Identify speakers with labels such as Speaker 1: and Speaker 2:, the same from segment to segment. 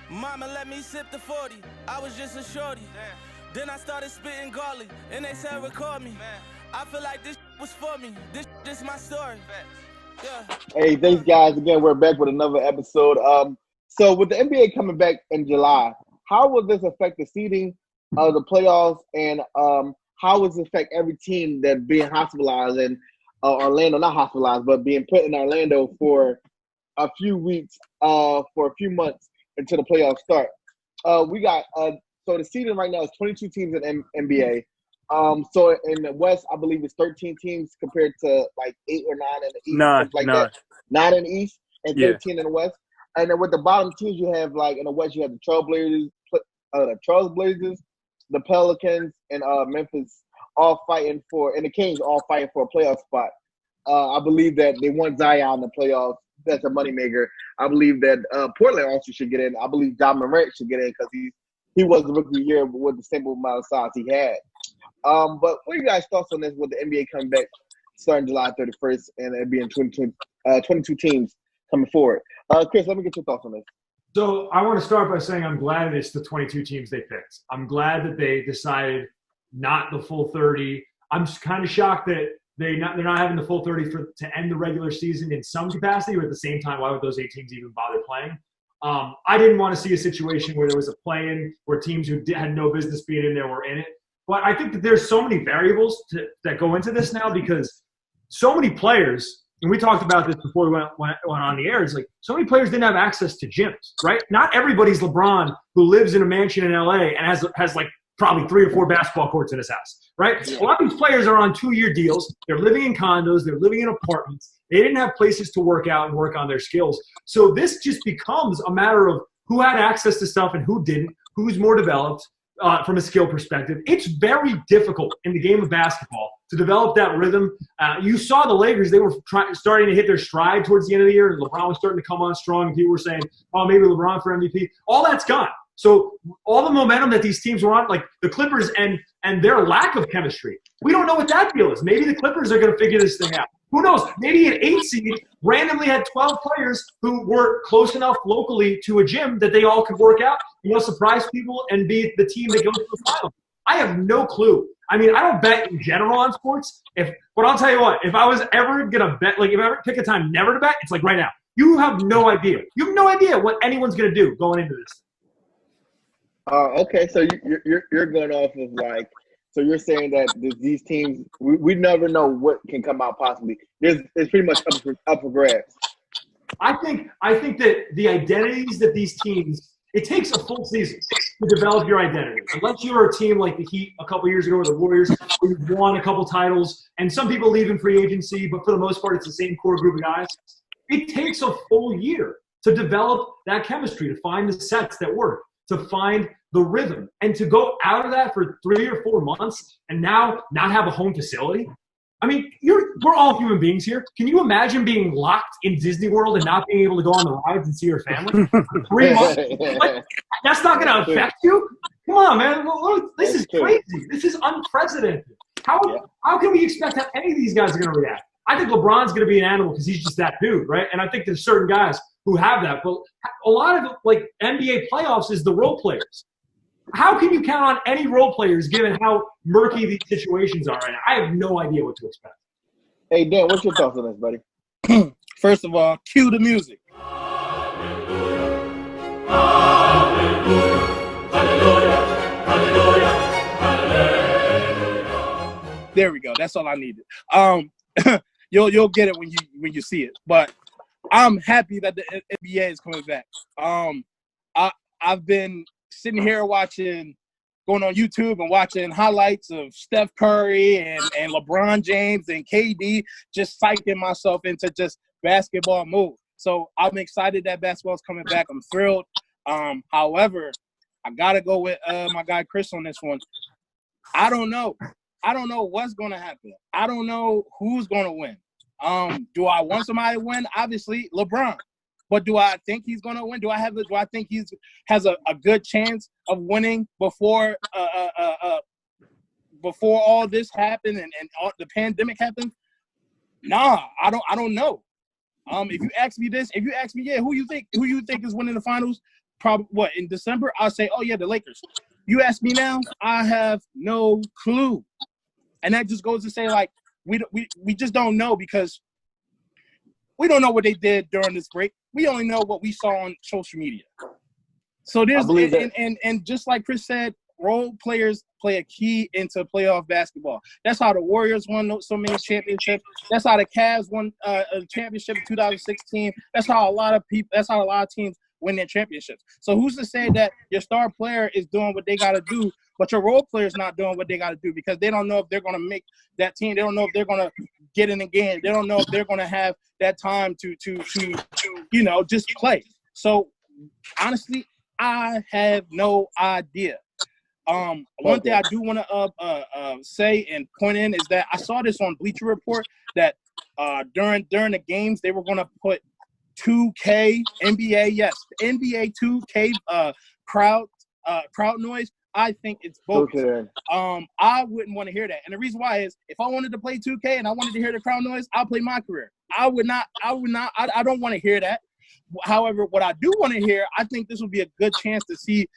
Speaker 1: Mama let me sip the 40. I was just a shorty. Then I started spitting garlic, and they said record me. I feel like this was for me. This my story. Yeah.
Speaker 2: Hey, thanks guys. Again, we're back with another episode. So with the NBA coming back in July, how will this affect the seeding of the playoffs, and how will this affect every team that's being hospitalized in Orlando? Not hospitalized, but being put in Orlando for a few weeks, for a few months until the playoffs start. We got so the seeding right now is 22 teams in NBA. So in the West, I believe it's 13 teams compared to like 8 or 9 in the East, something like that. 9 in the East and 13 in the West. And then with the bottom teams, you have like in the West, you have the Trailblazers, the Pelicans, and Memphis all fighting for, and the Kings all fighting for a playoff spot. I believe that they want Zion in the playoffs. That's a moneymaker. I believe that Portland also should get in. I believe John Morant should get in because he was the rookie of the year with the simple amount of size he had. But what are you guys' thoughts on this with the NBA coming back starting July 31st and it being 22 teams coming forward? Chris, let me get your thoughts on this.
Speaker 3: So I want to start by saying I'm glad it's the 22 teams they picked. I'm glad that they decided not the full 30. I'm just kind of shocked that they're not having the full 30 to end the regular season in some capacity, or at the same time, why would those 8 teams even bother playing? I didn't want to see a situation where there was a play-in where teams who had no business being in there were in it. But I think that there's so many variables that go into this now because so many players, and we talked about this before we went on the air, it's like so many players didn't have access to gyms, right? Not everybody's LeBron who lives in a mansion in LA and has like probably 3 or 4 basketball courts in his house, right? A lot of these players are on 2-year deals. They're living in condos. They're living in apartments. They didn't have places to work out and work on their skills. So this just becomes a matter of who had access to stuff and who didn't, who's more developed from a skill perspective. It's very difficult in the game of basketball to develop that rhythm. You saw the Lakers, they were starting to hit their stride towards the end of the year. LeBron was starting to come on strong. People were saying, oh, maybe LeBron for MVP. All that's gone. So all the momentum that these teams were on, like the Clippers and their lack of chemistry, we don't know what that deal is. Maybe the Clippers are going to figure this thing out. Who knows? Maybe an 8 seed randomly had 12 players who were close enough locally to a gym that they all could work out, surprise people and be the team that goes to the final. I have no clue. I mean, I don't bet in general on sports. But I'll tell you what, if I was ever going to bet, like if I ever pick a time never to bet, it's like right now. You have no idea. You have no idea what anyone's going to do going into this.
Speaker 2: Okay, so you're going off of like, so you're saying that these teams, we never know what can come out possibly. It's pretty much up for grabs.
Speaker 3: I think that the identities that these teams, it takes a full season to develop your identity. Unless you were a team like the Heat a couple years ago or the Warriors, where you've won a couple titles, and some people leave in free agency, but for the most part, it's the same core group of guys. It takes a full year to develop that chemistry, to find the sets that work, to find the rhythm, and to go out of that for 3 or 4 months and now not have a home facility. I mean, we're all human beings here. Can you imagine being locked in Disney World and not being able to go on the rides and see your family for 3 months? Like, that's not going to affect you? Come on, man. This is crazy. This is unprecedented. How can we expect how any of these guys are going to react? I think LeBron's going to be an animal because he's just that dude, right? And I think there's certain guys who have that. But a lot of like NBA playoffs is the role players. How can you count on any role players given how murky these situations are right now? I have no idea what to expect.
Speaker 2: Hey, Dan, what's your thoughts on this, buddy?
Speaker 4: First of all, cue the music. There we go. That's all I needed. You'll get it when you see it. But I'm happy that the NBA is coming back. I've been sitting here going on YouTube and watching highlights of Steph Curry and LeBron James and KD, just psyching myself into just basketball mode. So I'm excited that basketball's coming back. I'm thrilled. However, I gotta go with my guy Chris on this one. I don't know. I don't know what's gonna happen. I don't know who's gonna win. Do I want somebody to win? Obviously, LeBron. But do I think he's going to win? Do I think he has a good chance of winning before all this happened and all, the pandemic happened? Nah, I don't know. If you ask me, who you think is winning the finals? probably in December, I'll say, oh, yeah, the Lakers. You ask me now, I have no clue. And that just goes to say, like, we just don't know because we don't know what they did during this break. We only know what we saw on social media. So there's and just like Chris said, role players play a key into playoff basketball. That's how the Warriors won so many championships. That's how the Cavs won a championship in 2016. That's how a lot of teams win their championships. So who's to say that your star player is doing what they got to do, but your role player is not doing what they got to do because they don't know if they're going to make that team. They don't know if they're going to get in the game. They don't know if they're going to have that time to just play. So honestly, I have no idea. One thing I do want to say and point in is that I saw this on Bleacher Report that during the games they were going to put 2K NBA, NBA 2K crowd noise. I think it's bogus. Okay. I wouldn't want to hear that, and the reason why is if I wanted to play 2K and I wanted to hear the crowd noise, I'll play my career. I don't want to hear that. However, what I do want to hear, I think this would be a good chance to see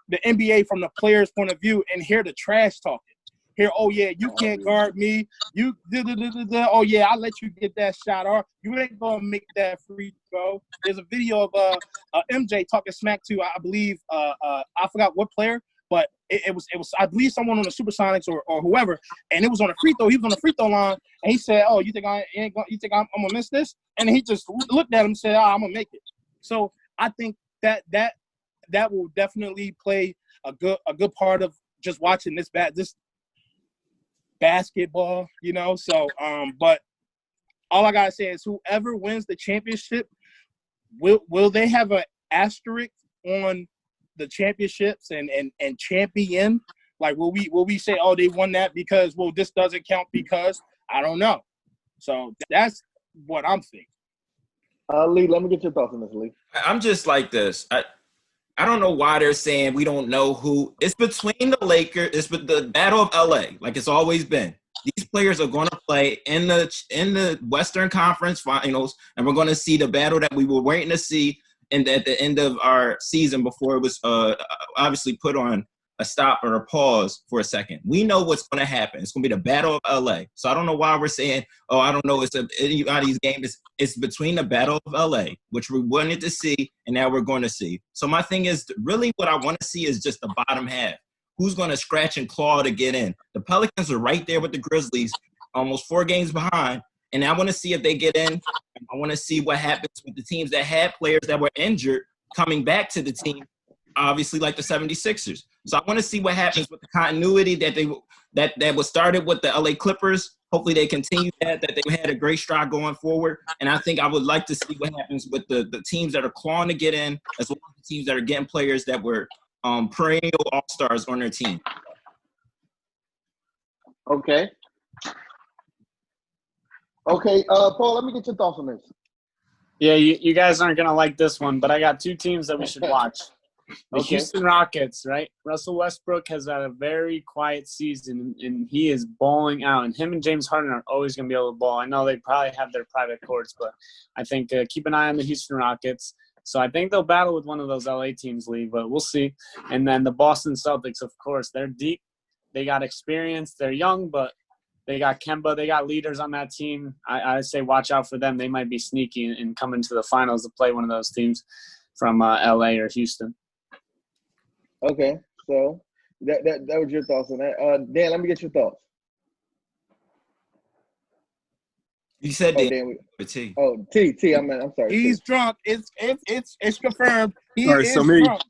Speaker 4: the NBA from the player's point of view and hear the trash talking. Hear, oh yeah, you can't guard me. You oh yeah, I'll let you get that shot, or you ain't gonna make that free throw. There's a video of MJ talking smack to I believe I forgot what player, but it was I believe someone on the Supersonics or whoever, and it was on a free throw. He was on the free throw line, and he said, "Oh, you think I'm gonna miss this?" And he just looked at him and said, "Oh, I'm gonna make it." So I think that will definitely play a good part of just watching this basketball, So, but all I gotta say is whoever wins the championship, will they have an asterisk on the championships and champion? Like, will we say, oh, they won that because this doesn't count because I don't know. So that's what I'm thinking.
Speaker 2: Lee, let me get your thoughts on this, Lee.
Speaker 5: I'm just like this. I don't know why they're saying we don't know who. It's between the Lakers. It's the Battle of LA, like it's always been. These players are going to play in the Western Conference Finals, and we're going to see the battle that we were waiting to see at the end of our season before it was obviously put on a stop or a pause for a second. We know what's going to happen. It's going to be the Battle of LA. So I don't know why we're saying, oh, I don't know. It's anybody's game. It's between the Battle of LA, which we wanted to see, and now we're going to see. So my thing is, really what I want to see is just the bottom half. Who's going to scratch and claw to get in? The Pelicans are right there with the Grizzlies, almost 4 games behind. And I want to see if they get in. I want to see what happens with the teams that had players that were injured coming back to the team, obviously like the 76ers. So I want to see what happens with the continuity that was started with the LA Clippers. Hopefully they continue that they had a great stride going forward. And I think I would like to see what happens with the teams that are clawing to get in, as well as the teams that are getting players that were perennial all-stars on their team.
Speaker 2: Okay. Paul, let me get your thoughts on this.
Speaker 6: Yeah, you guys aren't going to like this one, but I got 2 teams that we should watch. The Houston Rockets, right? Russell Westbrook has had a very quiet season, and he is balling out. And him and James Harden are always going to be able to ball. I know they probably have their private courts, but I think keep an eye on the Houston Rockets. So I think they'll battle with one of those LA teams, Lee, but we'll see. And then the Boston Celtics, of course, they're deep. They got experience. They're young, but they got Kemba. They got leaders on that team. I say watch out for them. They might be sneaky and come into the finals to play one of those teams from LA or Houston.
Speaker 2: Okay, so that was your thoughts on that. Dan, let me get your thoughts.
Speaker 5: You said
Speaker 2: Dan.
Speaker 5: T.
Speaker 2: Oh, T. I'm sorry.
Speaker 4: He's drunk. It's confirmed. He
Speaker 7: All right,
Speaker 4: is
Speaker 7: so
Speaker 4: drunk.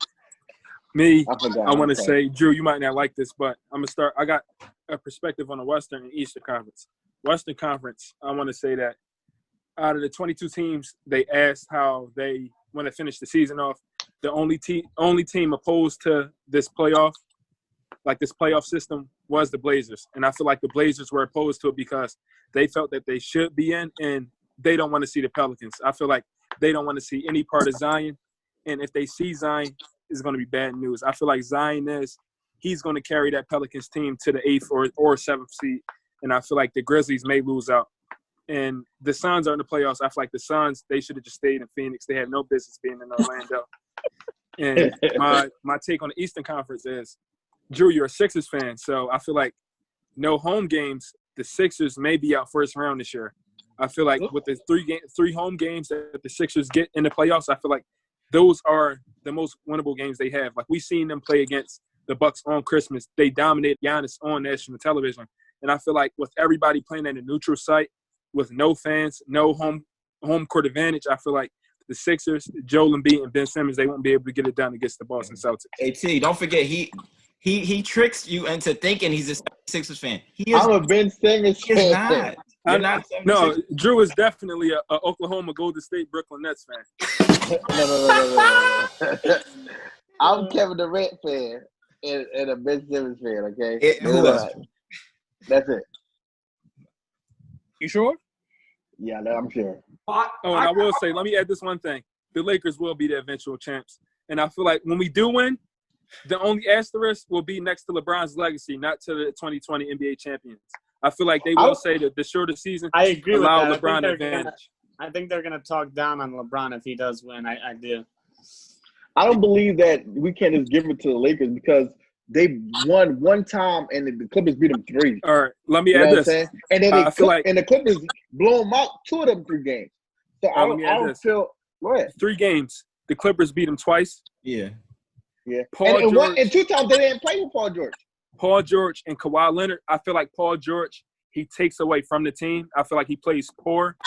Speaker 7: I want to say, Drew, you might not like this, but I'm gonna start. I got a perspective on the Western and Eastern Conference. Western Conference, I want to say that out of the 22 teams, they asked how they want to finish the season off. The only team opposed to this playoff system, was the Blazers. And I feel like the Blazers were opposed to it because they felt that they should be in, and they don't want to see the Pelicans. I feel like they don't want to see any part of Zion. And if they see Zion, it's going to be bad news. I feel like he's going to carry that Pelicans team to the 8th or 7th seed. And I feel like the Grizzlies may lose out. And the Suns are in the playoffs. I feel like the Suns, they should have just stayed in Phoenix. They had no business being in Orlando. And my take on the Eastern Conference is, Drew, you're a Sixers fan, so I feel like no home games. The Sixers may be out first round this year. I feel like with the three home games that the Sixers get in the playoffs, I feel like those are the most winnable games they have. Like, we've seen them play against the Bucks on Christmas. They dominate Giannis on national television. And I feel like with everybody playing at a neutral site with no fans, no home court advantage, I feel like the Sixers, Joel Embiid and Ben Simmons, they won't be able to get it done against the Boston Celtics.
Speaker 5: Hey, T, don't forget, he tricks you into thinking he's a Sixers fan.
Speaker 2: I'm a Ben Simmons fan.
Speaker 7: No, Drew is definitely a Oklahoma, Golden State, Brooklyn Nets fan.
Speaker 2: No. I'm Kevin Durant fan and a Ben Simmons fan, okay? That's it.
Speaker 4: You sure?
Speaker 2: Yeah, I'm sure.
Speaker 7: And I will say, let me add this one thing. The Lakers will be the eventual champs. And I feel like when we do win, the only asterisk will be next to LeBron's legacy, not to the 2020 NBA champions. I feel like they will say that the shorter season
Speaker 6: I agree with
Speaker 7: allow
Speaker 6: that.
Speaker 7: LeBron advantage.
Speaker 6: I think they're going to talk down on LeBron if he does win. I do.
Speaker 2: I don't believe that we can't just give it to the Lakers because they won one time and the Clippers beat them 3.
Speaker 7: All right, let me add this.
Speaker 2: And then the Clippers blow them out 2 of them 3 games. So I don't feel – go ahead.
Speaker 7: 3 games. The Clippers beat them twice.
Speaker 2: Yeah.
Speaker 7: And
Speaker 2: 2 times they didn't play with Paul George.
Speaker 7: Paul George and Kawhi Leonard, I feel like Paul George, he takes away from the team. I feel like he plays poor.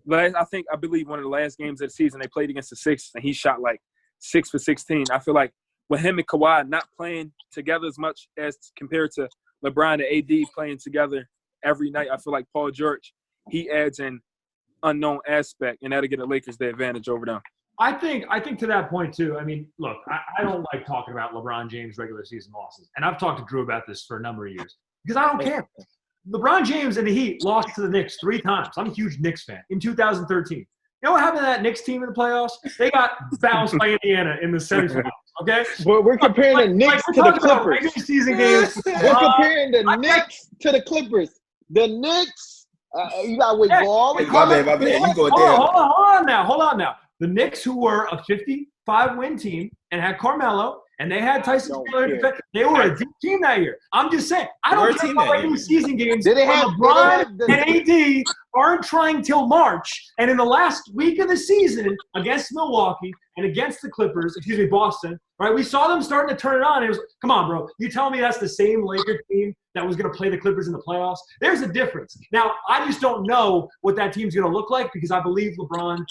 Speaker 7: I believe one of the last games of the season they played against the Sixers, and he shot like 6 for 16. I feel like with him and Kawhi not playing together as much as compared to LeBron and AD playing together every night, I feel like Paul George, he adds an unknown aspect, and that'll get the Lakers the advantage over them.
Speaker 3: I think to that point too. I mean, look, I don't like talking about LeBron James regular season losses, and I've talked to Drew about this for a number of years because I don't care. LeBron James and the Heat lost to the Knicks 3 times. I'm a huge Knicks fan. In 2013, you know what happened to that Knicks team in the playoffs? They got bounced by Indiana in the semifinals. Okay,
Speaker 2: we're comparing the Knicks to the Clippers.
Speaker 3: Regular season games.
Speaker 2: We're comparing the Knicks to the Clippers. The Knicks. You got to wait for all.
Speaker 5: My bad. You go there.
Speaker 3: Hold on now. The Knicks, who were a 55-win team and had Carmelo, and they had Tyson Taylor. They were a deep team that year. I'm just saying. I don't care about regular season games. LeBron and AD aren't trying till March. And in the last week of the season against Milwaukee and against the Clippers, Boston, right? We saw them starting to turn it on. It was, come on, bro. You tell me that's the same Laker team that was going to play the Clippers in the playoffs? There's a difference. Now, I just don't know what that team's going to look like because I believe LeBron,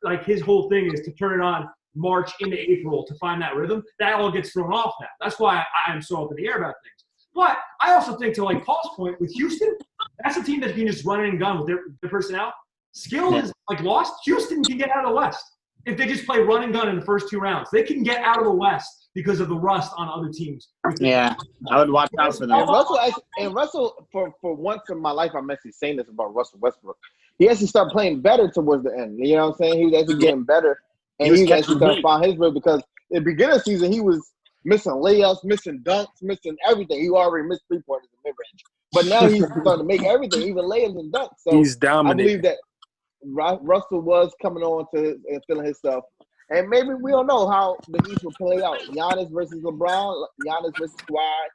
Speaker 3: like his whole thing is to turn it on March into April to find that rhythm. That all gets thrown off now. That's why I'm so up in the air about things. But I also think, to like Paul's point, with Houston, that's a team that can just run in and gun with their personnel. Skill is like lost. Houston can get out of the West if they just play run and gun in the first 2 rounds. They can get out of the West because of the rust on other teams.
Speaker 6: Yeah, I would watch out for them.
Speaker 2: And Russell, for once in my life, I'm actually saying this about Russell Westbrook. He actually started playing better towards the end. You know what I'm saying? He was actually getting better. And he actually started to find his rhythm because in the beginning of the season, he was missing layups, missing dunks, missing everything. He already missed 3-pointers in mid-range. But now he's starting to make everything, even layups and dunks. So
Speaker 7: he's dominating.
Speaker 2: I believe that Russell was coming on to and feeling his stuff. And maybe we don't know how the East will play out. Giannis versus LeBron, Giannis versus Kawhi,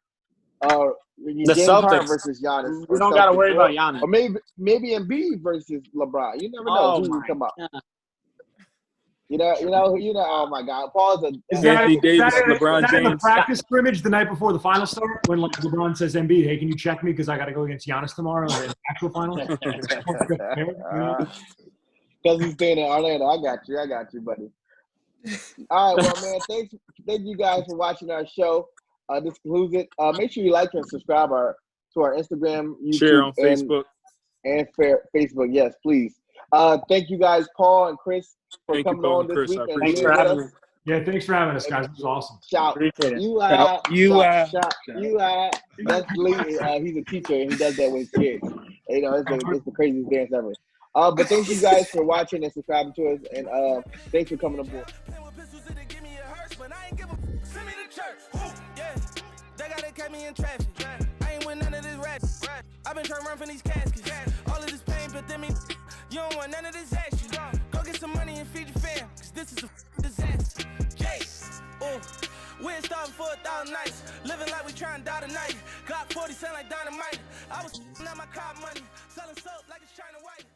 Speaker 6: the
Speaker 2: James
Speaker 6: Celtics
Speaker 2: versus Giannis.
Speaker 6: We don't got to worry about Giannis.
Speaker 2: Or maybe Embiid versus LeBron. You never know who will come up. You know. Oh my God, Paul's
Speaker 7: Anthony Davis, LeBron James.
Speaker 3: The practice scrimmage the night before the final start when like LeBron says, "Embiid, hey, can you check me because I got to go against Giannis tomorrow in the actual final."
Speaker 2: Because he's staying in Orlando. I got you, buddy. All right, well, man, thank you guys for watching our show. This concludes it. Make sure you like and subscribe to our Instagram, YouTube,
Speaker 7: share on Facebook,
Speaker 2: and Facebook. Yes, please. Thank you guys, Paul and Chris, for coming on this week.
Speaker 6: Thanks for having us.
Speaker 3: Yeah, thanks for having us, guys. This was awesome.
Speaker 2: Shout you out. That's Lee. He's a teacher and he does that with his kids. You know, it's the craziest dance ever. But thank you guys for watching and subscribing to us, and thanks for coming aboard. I've been trying to run from these caskets. All of this pain, but then you don't want none of this action. Go get some money and feed your fam, 'cause this is a disaster.
Speaker 1: for 1,000 nights. Living like we trying to die tonight. Got 40 sound like dynamite. I was out my car money. Selling soap like it's China White.